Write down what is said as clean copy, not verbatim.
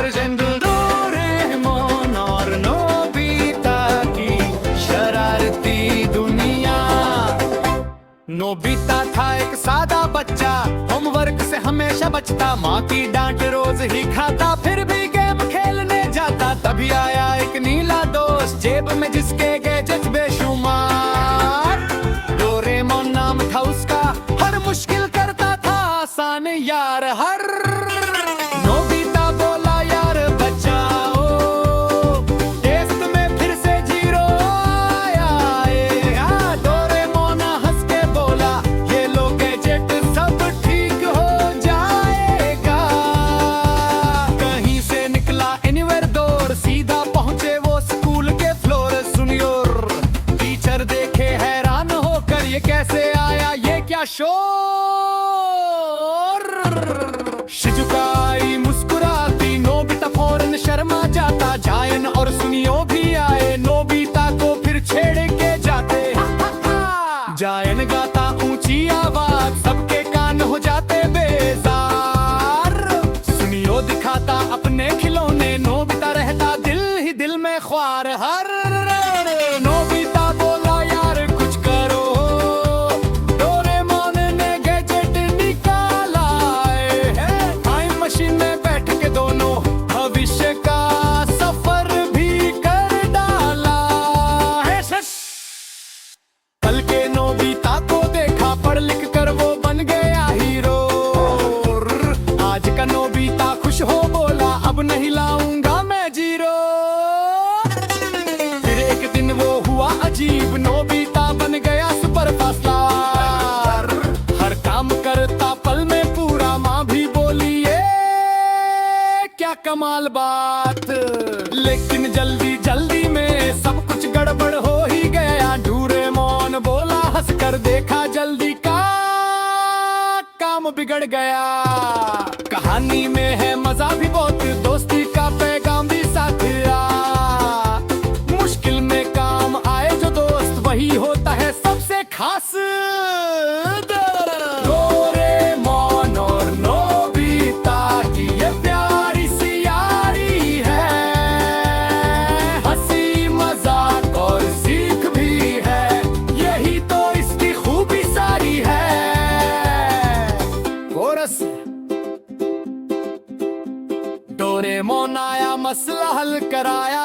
Present Doraemon और Nobita की शरारती दुनिया। नोबिता था एक सादा बच्चा, होमवर्क से हमेशा बचता, माँ की डांट रोज ही खाता, फिर भी गेम खेलने जाता। तभी आया एक नीला दोस्त, जेब में जिसके गैजेट बेशुमार। डोरेमोन नाम था उसका, हर मुश्किल करता था आसान यार। हर नोबिता बोला यार बचाओ, टेस्ट में फिर से 0 आया। डोरेमोन हंस के बोला ये लो गैजेट सब ठीक हो जाएगा। कहीं से निकला एनीवेयर डोर, सीधा पहुंचे वो स्कूल के फ्लोर। सुनियो टीचर देखे हैरान होकर, ये कैसे आया ये क्या शोर। शिजुकाई मुस्कुराती, नोबिता फौरन शर्मा जाता। जायन और सुनियो भी आए, नोबिता को फिर छेड़ के जाते। जायन गाता ऊंची आवाज, सबके कान हो जाते बेजार। सुनियो दिखाता अपने खिलौने, नोबिता रहता दिल ही दिल में ख्वार। हर नोबिता बोला यार कुछ करो, डोरेमोन ने गैजेट निकाला है। टाइम मशीन में बैठ के दोनों भविष्य का सफर भी कर डाला है। कल के नोबिता को देखा, पढ़ लिख कर वो बन गया हीरो। आज का नोबिता खुश हो बोला अब नहीं लाऊंगा मैं 0। फिर एक दिन वो हुआ अजीब, नोबिता बन गया सुपर फास्टर। हर काम करता पल में पूरा, माँ भी बोली ये क्या कमाल बात। लेकिन जल्दी जल्दी में सब कुछ गड़बड़ हो ही गया। डोरेमोन बोला हंसकर, देखा जल्दी का काम बिगड़ गया। कहानी में है मजा भी बहुत, दोस्ती का पैगाम भी साथ आ। मुश्किल में काम आए जो दोस्त, वही होता है सबसे खास। डोरेमोन और नोबिता की ये प्यारी सी यारी है, हंसी मजाक और सीख भी है, यही तो इसकी खूबी सारी है। कोरस। डोरेमोन आया मसला हल कराया,